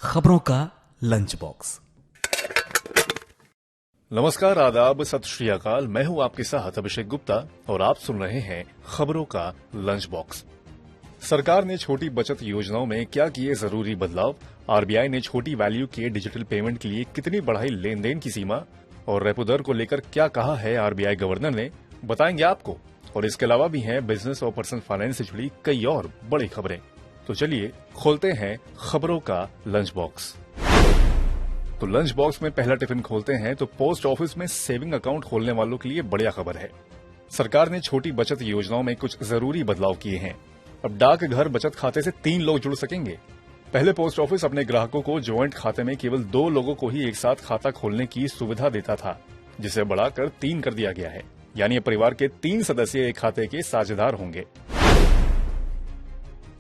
खबरों का lunch box. नमस्कार, आदाब, सत श्री अकाल। मैं हूं आपके साथ अभिषेक गुप्ता और आप सुन रहे हैं खबरों का लंच बॉक्स। सरकार ने छोटी बचत योजनाओं में क्या किए जरूरी बदलाव, आरबीआई ने छोटी वैल्यू के डिजिटल पेमेंट के लिए कितनी बढ़ाई लेन देन की सीमा और रेपो दर को लेकर क्या कहा है आरबीआई गवर्नर ने, बताएंगे आपको। और इसके अलावा भी हैं बिजनेस और पर्सनल फाइनेंस से जुड़ी कई और बड़ी खबरें। तो चलिए खोलते हैं खबरों का लंच बॉक्स। तो लंच बॉक्स में पहला टिफिन खोलते हैं तो पोस्ट ऑफिस में सेविंग अकाउंट खोलने वालों के लिए बढ़िया खबर है। सरकार ने छोटी बचत योजनाओं में कुछ जरूरी बदलाव किए हैं। अब डाक घर बचत खाते से 3 लोग जुड़ सकेंगे। पहले पोस्ट ऑफिस अपने ग्राहकों को ज्वाइंट खाते में केवल 2 लोगों को ही एक साथ खाता खोलने की सुविधा देता था, जिसे बढ़ाकर 3 कर दिया गया है। यानी परिवार के 3 सदस्य एक खाते के साझेदार होंगे।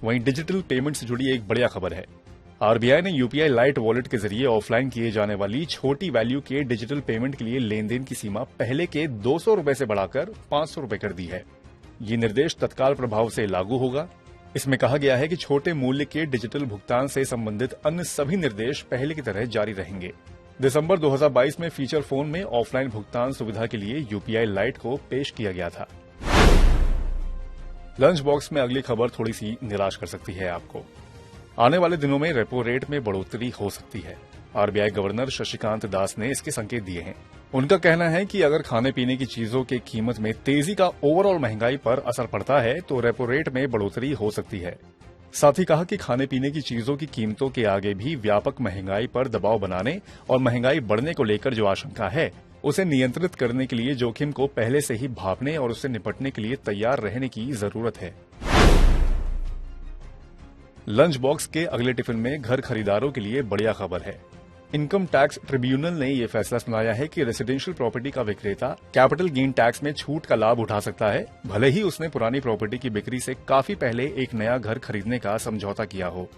वहीं डिजिटल पेमेंट से जुड़ी एक बढ़िया खबर है। आरबीआई ने यूपीआई लाइट वॉलेट के जरिए ऑफलाइन किए जाने वाली छोटी वैल्यू के डिजिटल पेमेंट के लिए लेन देन की सीमा पहले के 200 रुपए से बढ़ाकर 500 रुपए कर दी है। ये निर्देश तत्काल प्रभाव से लागू होगा। इसमें कहा गया है कि छोटे मूल्य के डिजिटल भुगतान से संबंधित अन्य सभी निर्देश पहले की तरह जारी रहेंगे। दिसंबर 2022 में फीचर फोन में ऑफलाइन भुगतान सुविधा के लिए यूपीआई लाइट को पेश किया गया था। लंच बॉक्स में अगली खबर थोड़ी सी निराश कर सकती है आपको। आने वाले दिनों में रेपो रेट में बढ़ोतरी हो सकती है। आरबीआई गवर्नर शक्तिकांत दास ने इसके संकेत दिए हैं। उनका कहना है कि अगर खाने पीने की चीजों के कीमत में तेजी का ओवरऑल महंगाई पर असर पड़ता है तो रेपो रेट में बढ़ोतरी हो सकती है। साथ ही कहा कि खाने पीने की चीजों की कीमतों के आगे भी व्यापक महंगाई पर दबाव बनाने और महंगाई बढ़ने को लेकर जो आशंका है उसे नियंत्रित करने के लिए जोखिम को पहले से ही भांपने और उससे निपटने के लिए तैयार रहने की जरूरत है। लंच बॉक्स के अगले टिफिन में घर खरीदारों के लिए बढ़िया खबर है। इनकम टैक्स ट्रिब्यूनल ने यह फैसला सुनाया है कि रेसिडेंशियल प्रॉपर्टी का विक्रेता कैपिटल गेन टैक्स में छूट का लाभ उठा सकता है, भले ही उसने पुरानी प्रॉपर्टी की बिक्री से काफी पहले एक नया घर खरीदने का समझौता किया हो।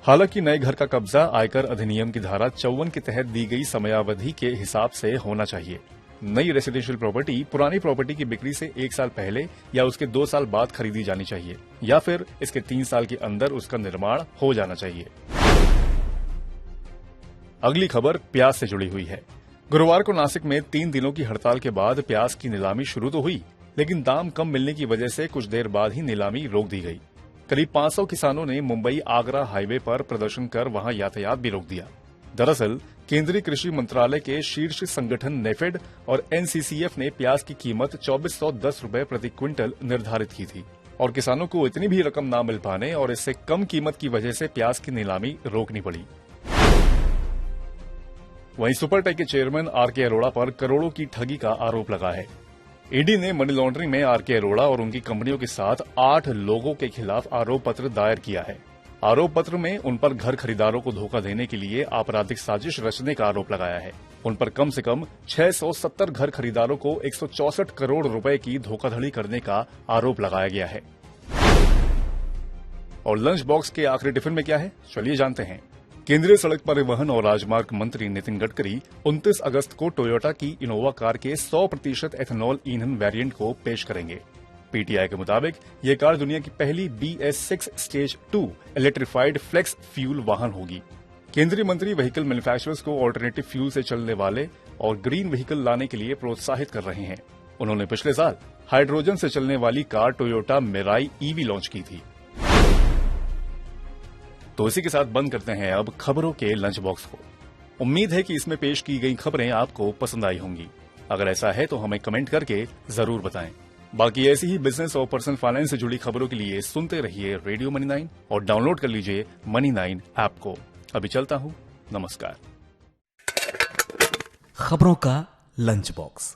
हालांकि नए घर का कब्जा आयकर अधिनियम की धारा 54 के तहत दी गई समयावधि के हिसाब से होना चाहिए। नई रेसिडेंशियल प्रॉपर्टी पुरानी प्रॉपर्टी की बिक्री से 1 साल पहले या उसके 2 साल बाद खरीदी जानी चाहिए, या फिर इसके 3 साल के अंदर उसका निर्माण हो जाना चाहिए। अगली खबर प्याज से जुड़ी हुई है। गुरुवार को नासिक में 3 दिनों की हड़ताल के बाद प्याज की नीलामी शुरू तो हुई, लेकिन दाम कम मिलने की वजह से कुछ देर बाद ही नीलामी रोक दी गई। करीब 500 किसानों ने मुंबई आगरा हाईवे पर प्रदर्शन कर वहां यातायात भी रोक दिया। दरअसल केंद्रीय कृषि मंत्रालय के शीर्ष संगठन नेफेड और एनसीसीएफ ने प्याज की कीमत 2410 रुपए प्रति क्विंटल निर्धारित की थी और किसानों को इतनी भी रकम न मिल पाने और इससे कम कीमत की वजह से प्याज की नीलामी रोकनी पड़ी। वहीं सुपरटेक के चेयरमैन आरके अरोड़ा पर करोड़ों की ठगी का आरोप लगा है। ईडी ने मनी लॉन्ड्रिंग में आरके अरोड़ा और उनकी कंपनियों के साथ 8 लोगों के खिलाफ आरोप पत्र दायर किया है। आरोप पत्र में उन पर घर खरीदारों को धोखा देने के लिए आपराधिक साजिश रचने का आरोप लगाया है। उन पर कम से कम 670 घर खरीदारों को 164 करोड़ रुपए की धोखाधड़ी करने का आरोप लगाया गया है। और लंच बॉक्स के आखिरी टिफिन में क्या है, चलिए जानते हैं। केंद्रीय सड़क परिवहन और राजमार्ग मंत्री नितिन गडकरी 29 अगस्त को टोयोटा की इनोवा कार के 100% एथेनॉल ईंधन वेरिएंट को पेश करेंगे। पीटीआई के मुताबिक ये कार दुनिया की पहली BS6 stage 2 electrified flex fuel वाहन होगी। केंद्रीय मंत्री व्हीकल मैन्युफैक्चरर्स को ऑल्टरनेटिव फ्यूल से चलने वाले और ग्रीन व्हीकल लाने के लिए प्रोत्साहित कर रहे हैं। उन्होंने पिछले साल हाइड्रोजन से चलने वाली car Toyota Mirai EV launch की थी। तो इसी के साथ बंद करते हैं अब खबरों के लंच बॉक्स को। उम्मीद है कि इसमें पेश की गई खबरें आपको पसंद आई होंगी। अगर ऐसा है तो हमें कमेंट करके जरूर बताएं। बाकी ऐसी ही बिजनेस और पर्सनल फाइनेंस से जुड़ी खबरों के लिए सुनते रहिए रेडियो मनी 9 और डाउनलोड कर लीजिए मनी 9 ऐप को। अभी चलता हूं, नमस्कार। खबरों का लंच बॉक्स।